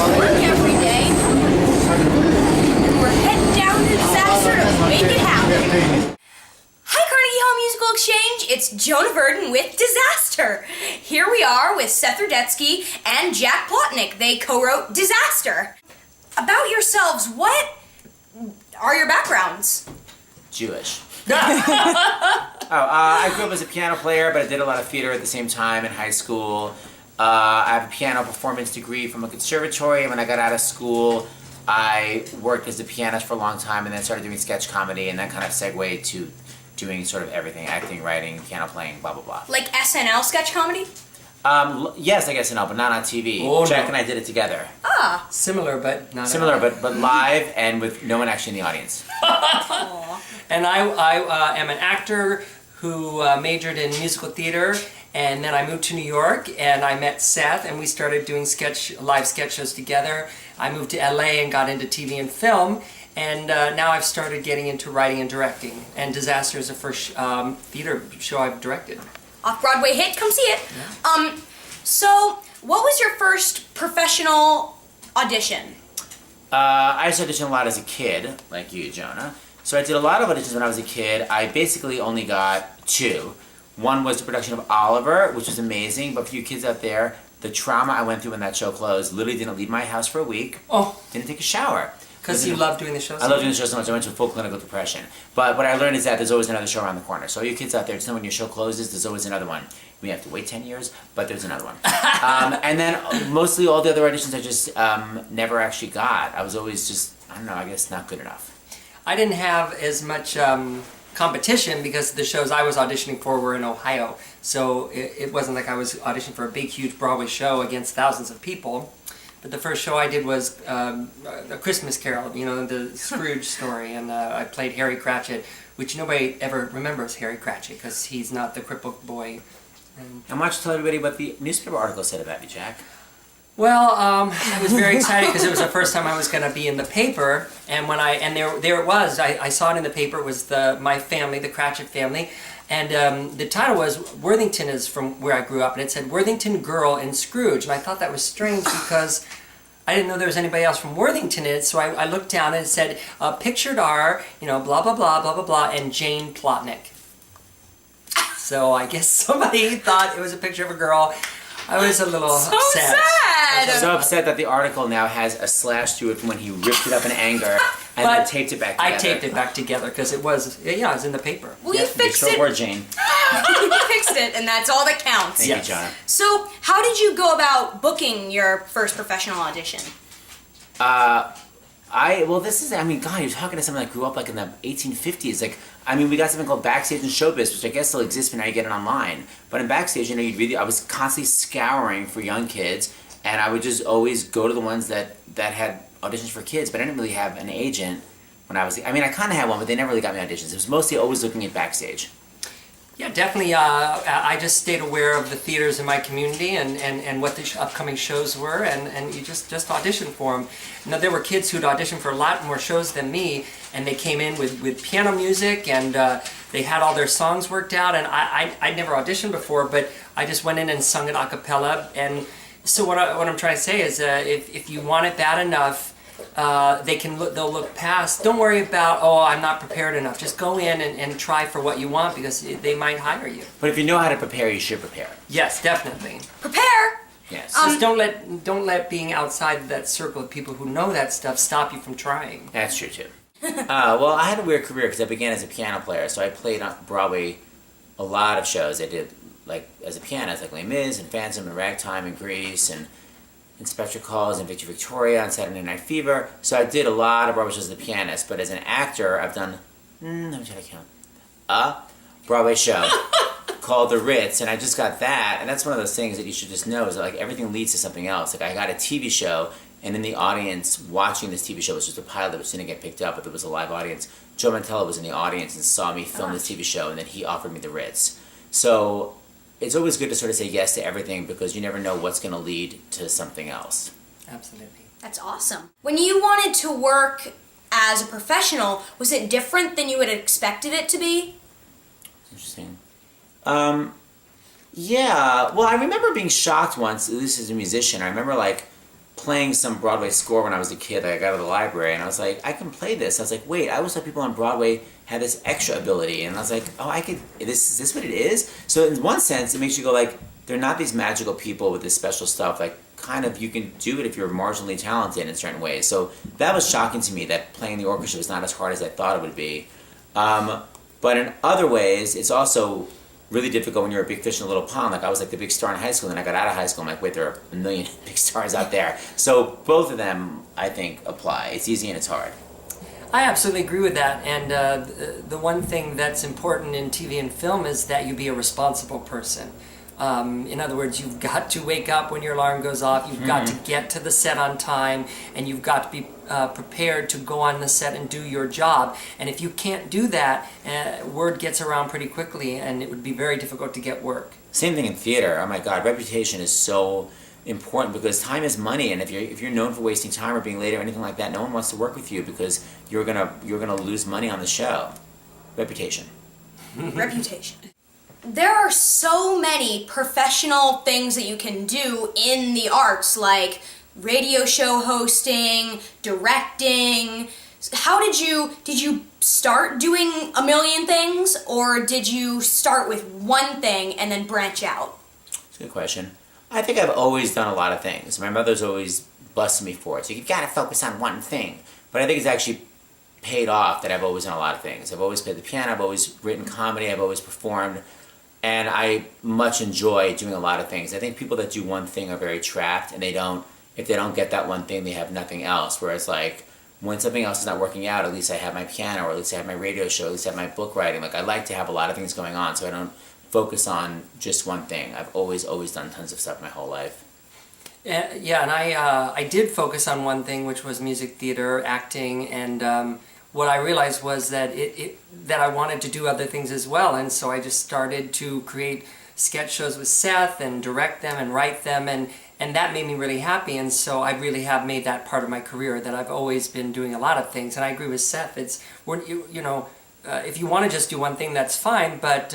work every day. And we're heading down to Disaster to make it happen. Hi, Carnegie Hall Musical Exchange. It's Jonah Verdon with Disaster. Here we are with SETH RUDETSKY and Jack Plotnick. They co-wrote Disaster. About yourselves, what are your backgrounds? Jewish. I grew up as a piano player, but I did a lot of theater at the same time in high school. I have a piano performance degree from a conservatory, and when I got out of school, I worked as a pianist for a long time and then started doing sketch comedy, and then kind of segued to doing sort of everything, acting, writing, piano playing, blah, blah, blah. Like SNL sketch comedy? Yes, I guess, no, but not on TV. Oh, Jack no. and I did it together. Ah. Similar, but not Similar, but live and with no one actually in the audience. And I am an actor who majored in musical theater, and then I moved to New York, and I met Seth, and we started doing live sketch shows together. I moved to LA and got into TV and film, and now I've started getting into writing and directing. And Disaster is the first theater show I've directed. Off-Broadway hit, come see it. Yeah. So, what was your first professional audition? I used to audition a lot as a kid, like you, Jonah. So I did a lot of auditions when I was a kid. I basically only got 2. One was the production of Oliver, which was amazing, but for you kids out there, the trauma I went through when that show closed, literally didn't leave my house for a week. Oh. Didn't take a shower. Because you love doing the show so I love doing the show so much, I went to full clinical depression. But what I learned is that there's always another show around the corner. So you kids out there, just know when your show closes, there's always another one. We have to wait 10 years, but there's another one. And then mostly all the other auditions I just never actually got. I was always just, I don't know, I guess not good enough. I didn't have as much competition because the shows I was auditioning for were in Ohio. So it wasn't like I was auditioning for a big, huge Broadway show against thousands of people. But the first show I did was A Christmas Carol, you know, the Scrooge story, and I played Harry Cratchit, which nobody ever remembers Harry Cratchit because he's not the crippled boy. And why don't you tell everybody what the newspaper article said about you, Jack? Well, I was very excited because it was the first time I was going to be in the paper, and there it was. I saw it in the paper. It was my family, the Cratchit family, and the title was Worthington is from where I grew up, and it said Worthington Girl and Scrooge, and I thought that was strange because I didn't know there was anybody else from Worthington in it. So I looked down and it said pictured are, you know, blah blah blah blah blah blah, and Jane Plotnick. So I guess somebody thought it was a picture of a girl. I was a little upset. So upset that the article now has a slash through it from when he ripped it up in anger and then taped it back together. I taped it back together because it was it was in the paper. Well, you fixed it. Word, Jane. You fixed it, and that's all that counts. Thank you, John. So, how did you go about booking your first professional audition? This is, I mean, God, you're talking to someone that grew up like in the 1850s. Like, I mean, we got something called Backstage in Showbiz, which I guess still exists, but now you get it online. But in Backstage, you know, I was constantly scouring for young kids, and I would just always go to the ones that had auditions for kids, but I didn't really have an agent when I was, I mean, I kind of had one, but they never really got me auditions. It was mostly always looking at Backstage. Yeah, definitely. I just stayed aware of the theaters in my community and what the upcoming shows were, and you just audition for them. Now, there were kids who'd auditioned for a lot more shows than me, and they came in with piano music, and they had all their songs worked out, and I'd never auditioned before, but I just went in and sung it a cappella. And so what I'm trying to say is if you want it bad enough, they'll look past. Don't worry about, I'm not prepared enough. Just go in and try for what you want because they might hire you. But if you know how to prepare, you should prepare. Yes, definitely. Prepare! Yes. Just don't let being outside that circle of people who know that stuff stop you from trying. That's true too. Well, I had a weird career because I began as a piano player, so I played on Broadway a lot of shows. I did, like, as a pianist, like Les Mis and Phantom and Ragtime and Grease and Inspector Calls and Victor Victoria and Saturday Night Fever. So I did a lot of Broadway shows as a pianist, but as an actor, I've done, let me try to count, a Broadway show called The Ritz, and I just got that, and that's one of those things that you should just know is that, like, everything leads to something else. Like, I got a TV show, and in the audience watching this TV show was just a pilot which didn't get picked up, but there was a live audience. Joe Mantello was in the audience and saw me film this TV show, and then he offered me The Ritz. So it's always good to sort of say yes to everything because you never know what's going to lead to something else. Absolutely. That's awesome. When you wanted to work as a professional, was it different than you had expected it to be? Interesting. Yeah, well, I remember being shocked once, at least as a musician. I remember, like, playing some Broadway score when I was a kid. Like I got out of the library and I was like, I can play this. I was like, wait, I always thought people on Broadway had this extra ability, and I was like, oh, I could. Is this what it is? So in one sense, it makes you go like, they're not these magical people with this special stuff. Like kind of you can do it if you're marginally talented in certain ways. So that was shocking to me that playing the orchestra was not as hard as I thought it would be. But in other ways, it's also really difficult when you're a big fish in a little pond. Like I was like the big star in high school, and then I got out of high school. I'm like, wait, there are a million big stars out there. So both of them, I think, apply. It's easy and it's hard. I absolutely agree with that. And the one thing that's important in TV and film is that you be a responsible person. In other words, you've got to wake up when your alarm goes off, you've got to get to the set on time, and you've got to be prepared to go on the set and do your job. And if you can't do that, word gets around pretty quickly, and it would be very difficult to get work. Same thing in theater. Oh my God, reputation is so important because time is money, and if you're known for wasting time or being late or anything like that, no one wants to work with you because you're gonna lose money on the show. Reputation. Reputation. There are so many professional things that you can do in the arts, like radio show hosting, directing. How did you start doing a million things, or did you start with one thing and then branch out? That's a good question. I think I've always done a lot of things. My mother's always busted me for it. So you've got to focus on one thing. But I think it's actually paid off that I've always done a lot of things. I've always played the piano, I've always written comedy, I've always performed. And I much enjoy doing a lot of things. I think people that do one thing are very trapped, and if they don't get that one thing, they have nothing else. Whereas like, when something else is not working out, at least I have my piano, or at least I have my radio show, at least I have my book writing. Like I like to have a lot of things going on, so I don't focus on just one thing. I've always done tons of stuff my whole life. Yeah, and I did focus on one thing, which was music theater, acting, and what I realized was that that I wanted to do other things as well, and so I just started to create sketch shows with Seth and direct them and write them, and that made me really happy, and so I really have made that part of my career, that I've always been doing a lot of things. And I agree with Seth, if you want to just do one thing, that's fine, but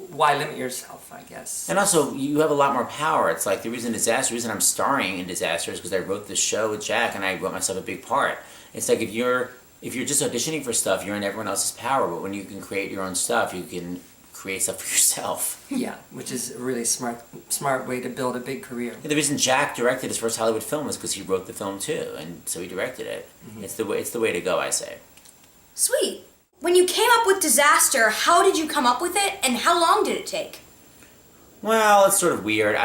why limit yourself, I guess. And also, you have a lot more power. It's like the reason I'm starring in Disaster is because I wrote this show with Jack, and I wrote myself a big part. It's like if you're just auditioning for stuff, you're in everyone else's power, but when you can create your own stuff, you can create stuff for yourself. Yeah, which is a really smart way to build a big career. And the reason Jack directed his first Hollywood film was because he wrote the film too, and so he directed it. Mm-hmm. It's the way to go, I say. Sweet. When you came up with Disaster, how did you come up with it, and how long did it take? Well, it's sort of weird.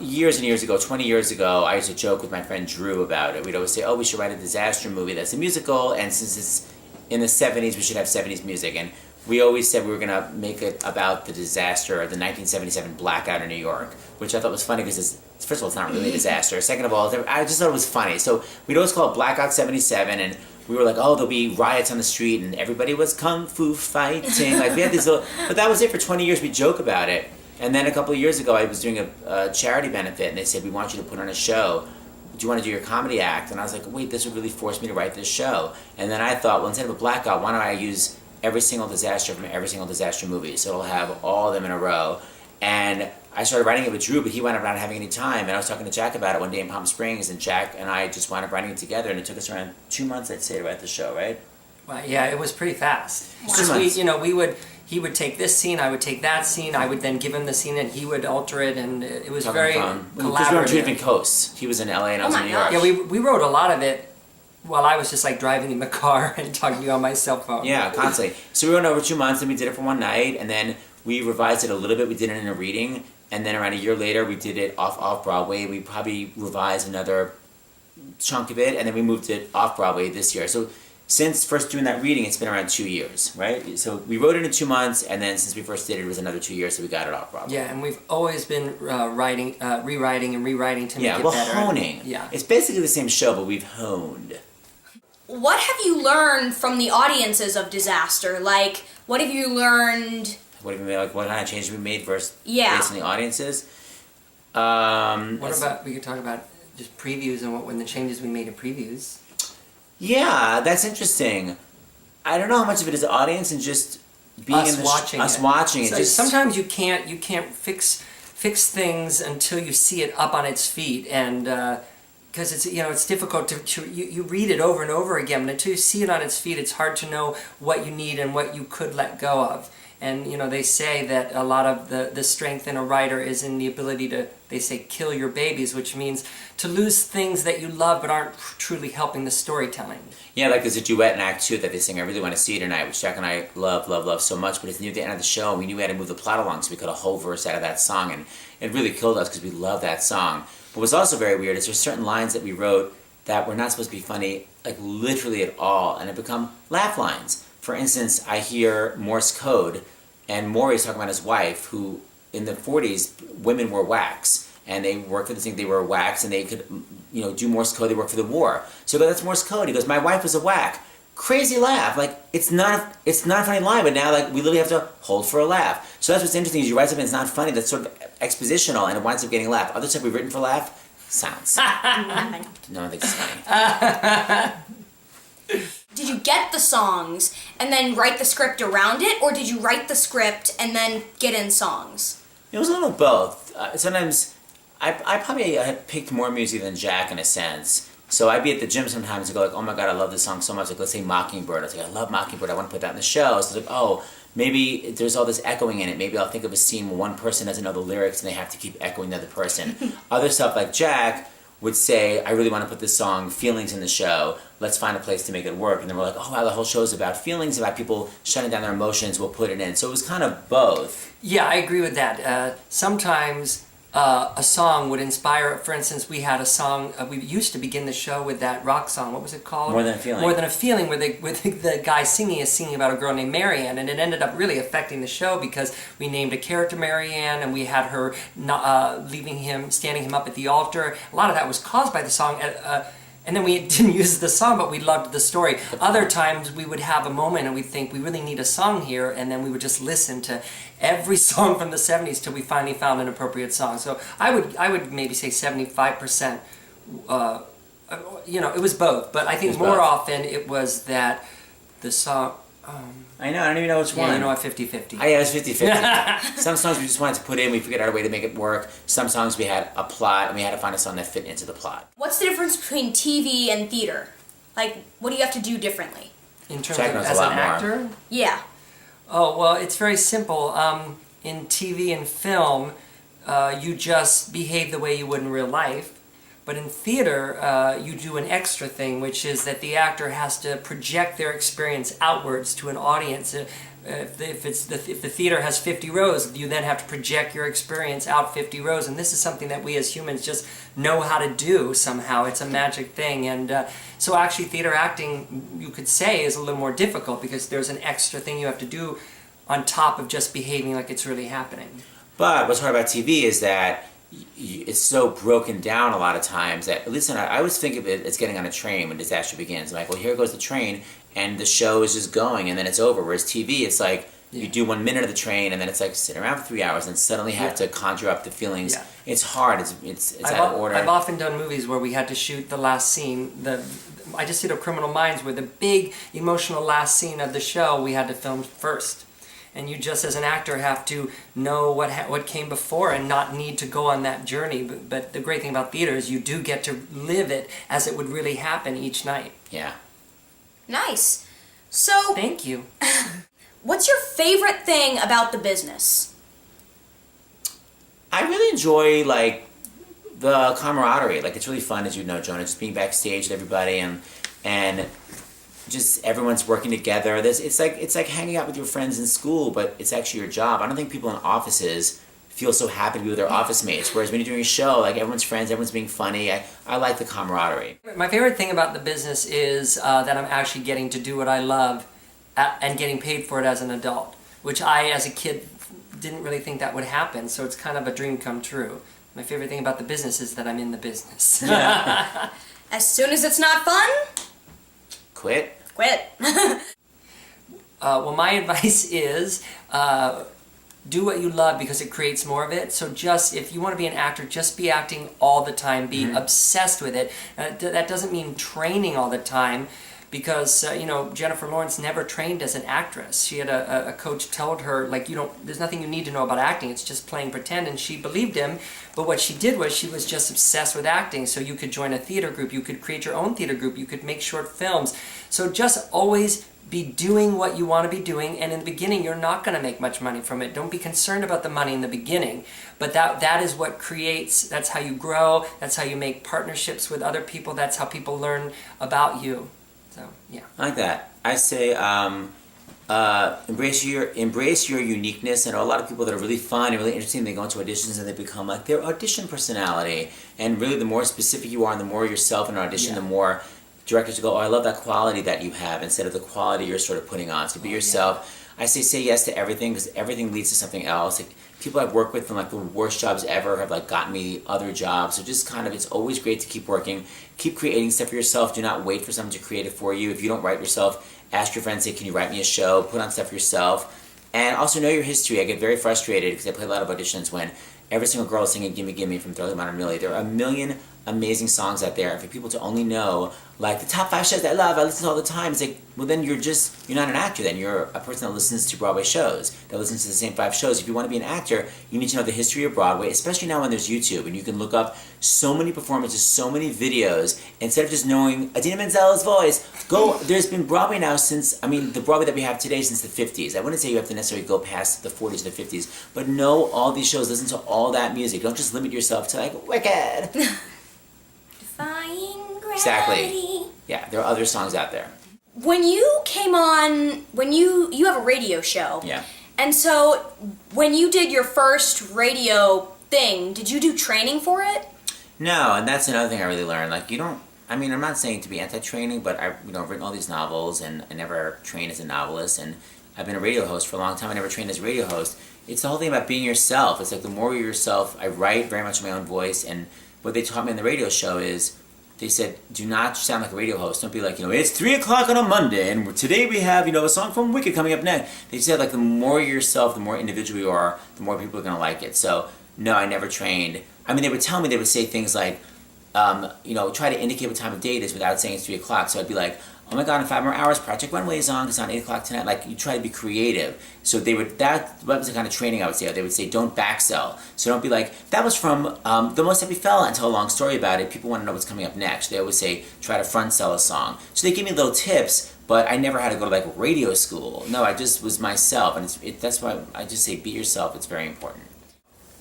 Years and years ago, 20 years ago, I used to joke with my friend Drew about it. We'd always say, oh, we should write a disaster movie that's a musical, and since it's in the 70s, we should have 70s music. And we always said we were going to make it about the disaster of the 1977 blackout in New York, which I thought was funny because, first of all, it's not really a disaster. Second of all, I just thought it was funny. So we'd always call it Blackout 77, and we were like, oh, there'll be riots on the street, and everybody was kung fu fighting. Like, we had these little... But that was it. For 20 years, we joke about it. And then a couple of years ago, I was doing a charity benefit, and they said, we want you to put on a show. Do you want to do your comedy act? And I was like, wait, this would really force me to write this show. And then I thought, well, instead of a blackout, why don't I use every single disaster from every single disaster movie? So it'll have all of them in a row. And I started writing it with Drew, but he wound up not having any time. And I was talking to Jack about it one day in Palm Springs, and Jack and I just wound up writing it together. And it took us around 2 months, I'd say, to write the show, right? Well, yeah, it was pretty fast. Wow. 2 months. He would take this scene, I would take that scene, I would then give him the scene, and he would alter it, and it was very collaborative. Because we were on two different coasts. He was in LA and I was in New York. Yeah, we wrote a lot of it while I was just like driving in the car and talking to you on my cell phone. Yeah, constantly. So we went over 2 months, and we did it for one night, and then we revised it a little bit. We did it in a reading, and then around a year later, we did it off Broadway. We probably revised another chunk of it, and then we moved it off Broadway this year. So since first doing that reading, it's been around 2 years, right? So we wrote it in 2 months, and then since we first did it, it was another 2 years, so we got it off Broadway. Yeah, and we've always been rewriting and rewriting to make it better. Honing. Yeah. It's basically the same show, but we've honed. What have you learned from the audiences of Disaster? Like, what have you learned? What kind of changes we made based on the audiences? What about, we could talk about just previews and when the changes we made in previews. Yeah, that's interesting. I don't know how much of it is the audience and just being us in the watching watching it. So sometimes you can't fix things until you see it up on its feet, and because it's, it's difficult to you read it over and over again, but until you see it on its feet, it's hard to know what you need and what you could let go of. And they say that a lot of the strength in a writer is in the ability to, they say, kill your babies, which means to lose things that you love but aren't truly helping the storytelling. Yeah, like there's a duet in Act 2 that they sing, I Really Want to See You Tonight, which Jack and I love so much, but it's near the end of the show, and we knew we had to move the plot along, so we cut a whole verse out of that song, and it really killed us because we love that song. But what's also very weird is there's certain lines that we wrote that were not supposed to be funny, like literally at all, and have become laugh lines. For instance, I hear Morse code, and Maury's talking about his wife, who in the 40s, women wore wax, and they worked for this thing, they were wax, and they could, do Morse code, they worked for the war. So I go, that's Morse code. He goes, my wife was a whack. Crazy laugh. Like, it's not a funny line, but now, like, we literally have to hold for a laugh. So that's what's interesting, is you write something that's not funny, that's sort of expositional, and it winds up getting a laugh. Other stuff we've written for laugh, silence. No one thinks it's funny. Did you get the songs and then write the script around it, or did you write the script and then get in songs? It was a little of both. Sometimes, I probably had picked more music than Jack in a sense. So I'd be at the gym sometimes and go like, oh my god, I love this song so much. Like, let's say Mockingbird. I was like, I love Mockingbird, I want to put that in the show. So I was like, oh, maybe there's all this echoing in it. Maybe I'll think of a scene where one person doesn't know the lyrics and they have to keep echoing the other person. Other stuff like Jack would say, I really want to put this song, Feelings, in the show. Let's find a place to make it work. And then we're like, oh wow, the whole show's about feelings, about people shutting down their emotions, we'll put it in. So it was kind of both. Yeah, I agree with that. Sometimes a song would inspire, for instance, we had a song, we used to begin the show with that rock song, what was it called? More Than a Feeling. More Than a Feeling, where the guy singing is singing about a girl named Marianne, and it ended up really affecting the show because we named a character Marianne, and we had her standing him up at the altar. A lot of that was caused by the song, and then we didn't use the song, but we loved the story. Other times we would have a moment and we'd think, we really need a song here, and then we would just listen to every song from the 70s till we finally found an appropriate song. So I would maybe say 75%, it was both, but I think more often it was that the song... I know, I don't even know which one. Yeah, you know, a 50-50. Yeah, it was 50-50. Some songs we just wanted to put in, we figured out a way to make it work. Some songs we had a plot, and we had to find a song that fit into the plot. What's the difference between TV and theater? Like, what do you have to do differently? In terms of as an actor? Yeah. Oh, well, it's very simple. In TV and film, you just behave the way you would in real life. But in theater, you do an extra thing, which is that the actor has to project their experience outwards to an audience. If the theater has 50 rows, you then have to project your experience out 50 rows. And this is something that we as humans just know how to do somehow. It's a magic thing. And so actually theater acting, you could say, is a little more difficult because there's an extra thing you have to do on top of just behaving like it's really happening. But what's hard about TV is that it's so broken down a lot of times that, at least I always think of it as getting on a train when disaster begins. I'm like, well, here goes the train, and the show is just going, and then it's over. Whereas TV, it's like, you do 1 minute of the train, and then it's like sit around for 3 hours, and suddenly have to conjure up the feelings. Yeah. It's hard. It's out of order. I've often done movies where we had to shoot the last scene. I just did a Criminal Minds where the big emotional last scene of the show we had to film first. And you just, as an actor, have to know what came before and not need to go on that journey. But the great thing about theater is you do get to live it as it would really happen each night. Yeah. Nice. So... Thank you. What's your favorite thing about the business? I really enjoy, like, the camaraderie. Like, it's really fun, as you know, Jonah, just being backstage with everybody and just everyone's working together. It's like hanging out with your friends in school, but it's actually your job. I don't think people in offices feel so happy to be with their office mates, whereas when you're doing a show, like, everyone's friends, everyone's being funny. I like the camaraderie. My favorite thing about the business is that I'm actually getting to do what I love and getting paid for it as an adult, which I, as a kid, didn't really think that would happen, so it's kind of a dream come true. My favorite thing about the business is that I'm in the business. Yeah. As soon as it's not fun... Quit. Well, my advice is do what you love because it creates more of it. So just, if you want to be an actor, just be acting all the time. Be obsessed with it. That doesn't mean training all the time, because Jennifer Lawrence never trained as an actress. She had a coach told her, like, there's nothing you need to know about acting, it's just playing pretend, and she believed him. But what she did was she was just obsessed with acting. So you could join a theater group, you could create your own theater group, you could make short films. So just always be doing what you want to be doing, and in the beginning you're not going to make much money from it. Don't be concerned about the money in the beginning, but that is what creates, that's how you grow, that's how you make partnerships with other people, that's how people learn about you. So, yeah. I like that. I say embrace your uniqueness. And a lot of people that are really fun and really interesting, they go into auditions and they become like their audition personality. And really, the more specific you are and the more yourself in an audition, the more directors go, oh, I love that quality that you have, instead of the quality you're sort of putting on. So be yourself. I say yes to everything, because everything leads to something else. Like, people I've worked with from like the worst jobs ever have like gotten me other jobs. So just kind of, it's always great to keep working, keep creating stuff for yourself. Do not wait for someone to create it for you. If you don't write yourself, ask your friends, say, can you write me a show? Put on stuff yourself. And also know your history. I get very frustrated because I play a lot of auditions when every single girl is singing Gimme Gimme from Thoroughly Modern Millie. There are a million amazing songs out there. And for people to only know, like, the top 5 shows I love, I listen to all the time, it's like, well, then you're not an actor then. You're a person that listens to Broadway shows, that listens to the same 5 shows. If you want to be an actor, you need to know the history of Broadway, especially now when there's YouTube, and you can look up so many performances, so many videos, instead of just knowing Idina Menzel's voice. There's been Broadway now since, the Broadway that we have today since the 50s. I wouldn't say you have to necessarily go past the 40s or the 50s, but know all these shows, listen to all that music. Don't just limit yourself to, like, Wicked. Defying gravity. Exactly. Yeah, there are other songs out there. When you came on, you have a radio show. Yeah. And so when you did your first radio thing, did you do training for it? No, and that's another thing I really learned. Like, I'm not saying to be anti-training, but I've written all these novels, and I never trained as a novelist, and I've been a radio host for a long time. I never trained as a radio host. It's the whole thing about being yourself. It's like, the more you're yourself, I write very much in my own voice, and what they taught me in the radio show is, they said, do not sound like a radio host. Don't be like, it's 3 o'clock on a Monday, and today we have, a song from Wicked coming up next. They said, like, the more you're yourself, the more individual you are, the more people are going to like it. So, no, I never trained. They would tell me, they would say things like, try to indicate what time of day it is without saying it's 3 o'clock. So I'd be like, oh my God, in 5 more hours, Project Runway is on, it's on 8 o'clock tonight. Like, you try to be creative. So that was the kind of training I would say. They would say, don't backsell. So don't be like, that was from The Most Happy Fella, and tell a long story about it. People want to know what's coming up next. They always say, try to front sell a song. So they give me little tips, but I never had to go to like radio school. No, I just was myself, and that's why I just say, be yourself. It's very important.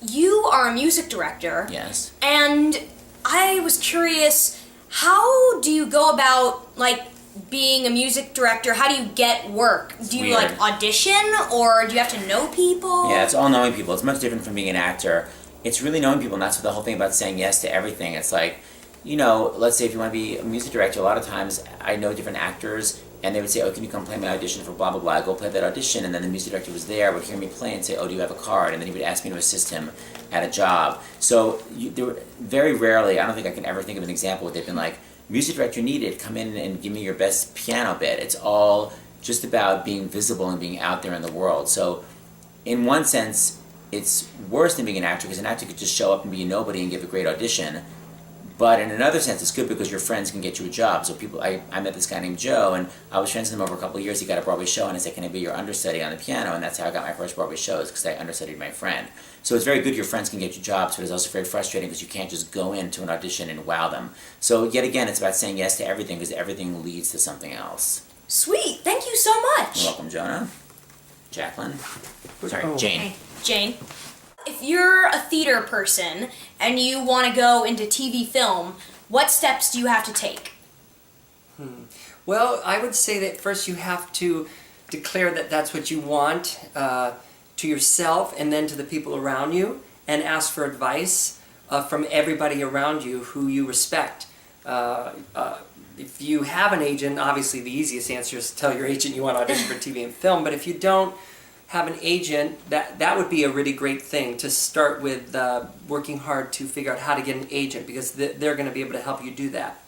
You are a music director. Yes. And I was curious, how do you go about, like, being a music director? How do you get work? Do you like audition, or do you have to know people? Yeah, it's all knowing people. It's much different from being an actor. It's really knowing people, and that's the whole thing about saying yes to everything. It's like, let's say if you want to be a music director, a lot of times I know different actors, and they would say, oh, can you come play my audition for blah, blah, blah. I go play that audition, and then the music director was there, would hear me play and say, oh, do you have a card? And then he would ask me to assist him at a job. So there were very rarely, I don't think I can ever think of an example where they've been like, music director needed, come in and give me your best piano bit. It's all just about being visible and being out there in the world. So in one sense, it's worse than being an actor, because an actor could just show up and be a nobody and give a great audition. But in another sense, it's good because your friends can get you a job. So I met this guy named Joe, and I was friends with him over a couple of years. He got a Broadway show, and I said, can I be your understudy on the piano? And that's how I got my first Broadway shows, because I understudied my friend. So it's very good your friends can get you jobs, but it's also very frustrating because you can't just go into an audition and wow them. So yet again, it's about saying yes to everything, because everything leads to something else. Sweet. Thank you so much. You're welcome, Jonah. Jacqueline. Sorry, Jane. Hey, Jane. If you're a theater person and you want to go into TV film, what steps do you have to take? Well, I would say that first you have to declare that that's what you want to yourself and then to the people around you, and ask for advice from everybody around you who you respect. If you have an agent, obviously the easiest answer is to tell your agent you want to audition for TV and film, but if you don't have an agent, that would be a really great thing to start with, working hard to figure out how to get an agent, because they're going to be able to help you do that.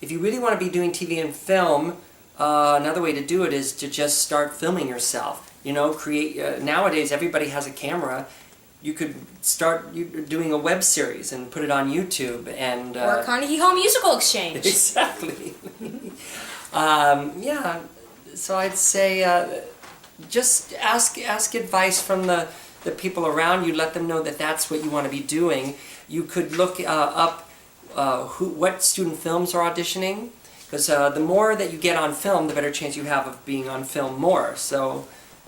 If you really want to be doing TV and film, another way to do it is to just start filming yourself. Create. Nowadays, everybody has a camera. You could start doing a web series and put it on YouTube, and or Carnegie Hall Musical Exchange. Exactly. Yeah, so I'd say just ask advice from the people around you. Let them know that that's what you want to be doing. You could look up what student films are auditioning, because the more that you get on film, the better chance you have of being on film more. So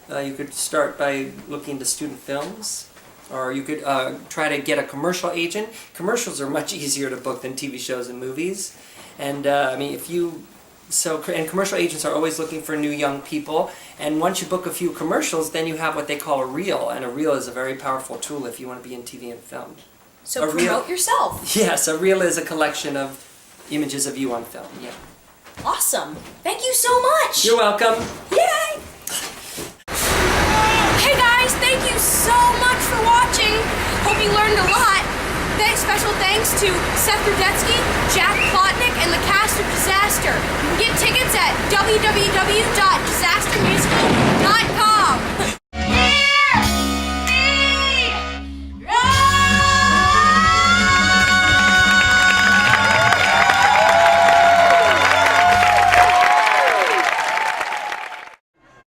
you could start by looking into student films, or you could try to get a commercial agent. Commercials are much easier to book than TV shows and movies. And I mean, and commercial agents are always looking for new young people. And once you book a few commercials, then you have what they call a reel. And a reel is a very powerful tool if you want to be in TV and film. So promote yourself. Yes, a reel is a collection of images of you on film. Yeah. Awesome. Thank you so much. You're welcome. Yay! Hey guys, thank you so much for watching. Hope you learned a lot. Special thanks to SETH RUDETSKY, Plotnick, and the cast of Disaster. You can get tickets at www